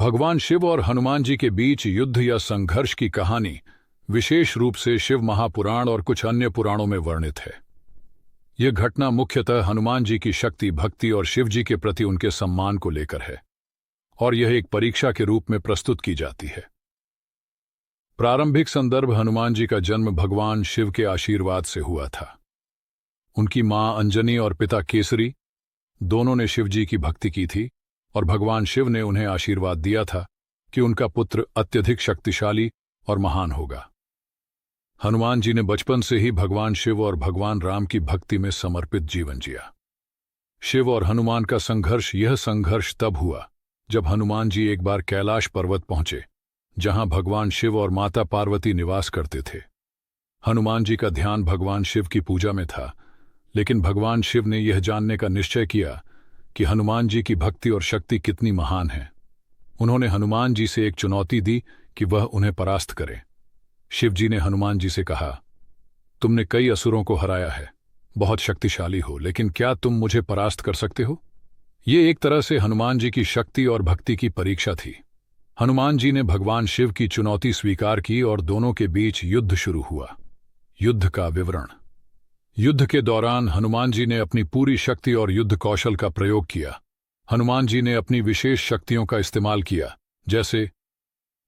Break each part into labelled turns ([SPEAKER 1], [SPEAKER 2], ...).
[SPEAKER 1] भगवान शिव और हनुमान जी के बीच युद्ध या संघर्ष की कहानी विशेष रूप से शिव महापुराण और कुछ अन्य पुराणों में वर्णित है। यह घटना मुख्यतः हनुमान जी की शक्ति, भक्ति और शिव जी के प्रति उनके सम्मान को लेकर है और यह एक परीक्षा के रूप में प्रस्तुत की जाती है। प्रारंभिक संदर्भ: हनुमान जी का जन्म भगवान शिव के आशीर्वाद से हुआ था। उनकी मां अंजनी और पिता केसरी दोनों ने शिव जी की भक्ति की थी और भगवान शिव ने उन्हें आशीर्वाद दिया था कि उनका पुत्र अत्यधिक शक्तिशाली और महान होगा। हनुमान जी ने बचपन से ही भगवान शिव और भगवान राम की भक्ति में समर्पित जीवन जिया। शिव और हनुमान का संघर्ष: यह संघर्ष तब हुआ जब हनुमान जी एक बार कैलाश पर्वत पहुंचे, जहां भगवान शिव और माता पार्वती निवास करते थे। हनुमान जी का ध्यान भगवान शिव की पूजा में था, लेकिन भगवान शिव ने यह जानने का निश्चय किया कि हनुमान जी की भक्ति और शक्ति कितनी महान है। उन्होंने हनुमान जी से एक चुनौती दी कि वह उन्हें परास्त करें। शिव जी ने हनुमान जी से कहा, तुमने कई असुरों को हराया है, बहुत शक्तिशाली हो, लेकिन क्या तुम मुझे परास्त कर सकते हो? ये एक तरह से हनुमान जी की शक्ति और भक्ति की परीक्षा थी। हनुमान जी ने भगवान शिव की चुनौती स्वीकार की और दोनों के बीच युद्ध शुरू हुआ। युद्ध का विवरण: युद्ध के दौरान हनुमान जी ने अपनी पूरी शक्ति और युद्ध कौशल का प्रयोग किया। हनुमान जी ने अपनी विशेष शक्तियों का इस्तेमाल किया, जैसे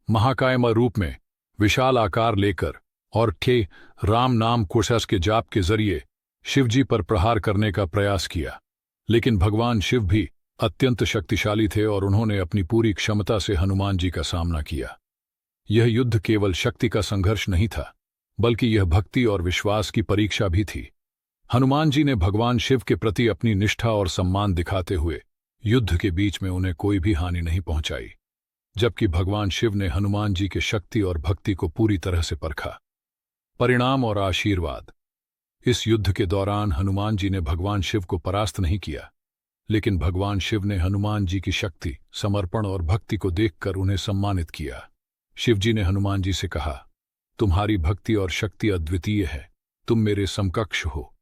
[SPEAKER 1] महाकाय रूप में विशाल आकार लेकर और राम नाम कुशस के जाप के जरिए शिवजी पर प्रहार करने का प्रयास किया। लेकिन भगवान शिव भी अत्यंत शक्तिशाली थे और उन्होंने अपनी पूरी क्षमता से हनुमान जी का सामना किया। यह युद्ध केवल शक्ति का संघर्ष नहीं था, बल्कि यह भक्ति और विश्वास की परीक्षा भी थी। हनुमान जी ने भगवान शिव के प्रति अपनी निष्ठा और सम्मान दिखाते हुए युद्ध के बीच में उन्हें कोई भी हानि नहीं पहुंचाई, जबकि भगवान शिव ने हनुमान जी के शक्ति और भक्ति को पूरी तरह से परखा। परिणाम और आशीर्वाद: इस युद्ध के दौरान हनुमान जी ने भगवान शिव को परास्त नहीं किया, लेकिन भगवान शिव ने हनुमान जी की शक्ति, समर्पण और भक्ति को देखकर उन्हें सम्मानित किया। शिव जी ने हनुमान जी से कहा, तुम्हारी भक्ति और शक्ति अद्वितीय है, तुम मेरे समकक्ष हो।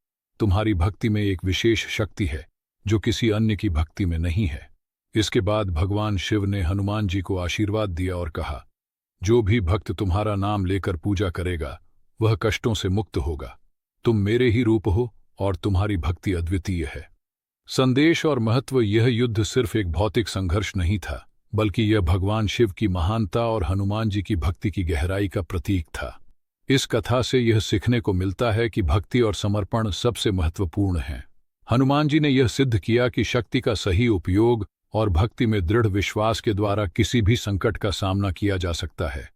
[SPEAKER 1] तुम्हारी भक्ति में एक विशेष शक्ति है जो किसी अन्य की भक्ति में नहीं है। इसके बाद भगवान शिव ने हनुमान जी को आशीर्वाद दिया और कहा, जो भी भक्त तुम्हारा नाम लेकर पूजा करेगा वह कष्टों से मुक्त होगा। तुम मेरे ही रूप हो और तुम्हारी भक्ति अद्वितीय है। संदेश और महत्व: यह युद्ध सिर्फ एक भौतिक संघर्ष नहीं था, बल्कि यह भगवान शिव की महानता और हनुमान जी की भक्ति की गहराई का प्रतीक था। इस कथा से यह सीखने को मिलता है कि भक्ति और समर्पण सबसे महत्वपूर्ण हैं। हनुमान जी ने यह सिद्ध किया कि शक्ति का सही उपयोग और भक्ति में दृढ़ विश्वास के द्वारा किसी भी संकट का सामना किया जा सकता है।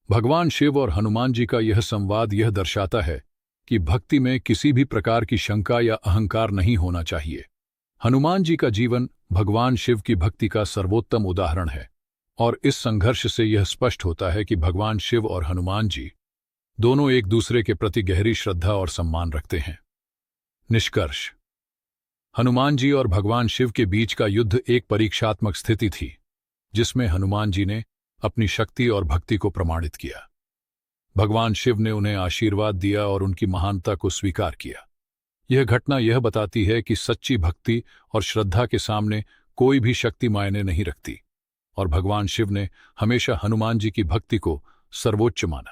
[SPEAKER 1] भगवान शिव और हनुमान जी का यह संवाद यह दर्शाता है कि भक्ति में किसी भी प्रकार की शंका या अहंकार नहीं होना चाहिए। हनुमान जी का जीवन भगवान शिव की भक्ति का सर्वोत्तम उदाहरण है और इस संघर्ष से यह स्पष्ट होता है कि भगवान शिव और हनुमान जी दोनों एक दूसरे के प्रति गहरी श्रद्धा और सम्मान रखते हैं। निष्कर्ष: हनुमान जी और भगवान शिव के बीच का युद्ध एक परीक्षात्मक स्थिति थी, जिसमें हनुमान जी ने अपनी शक्ति और भक्ति को प्रमाणित किया। भगवान शिव ने उन्हें आशीर्वाद दिया और उनकी महानता को स्वीकार किया। यह घटना यह बताती है कि सच्ची भक्ति और श्रद्धा के सामने कोई भी शक्ति मायने नहीं रखती और भगवान शिव ने हमेशा हनुमान जी की भक्ति को सर्वोच्च माना।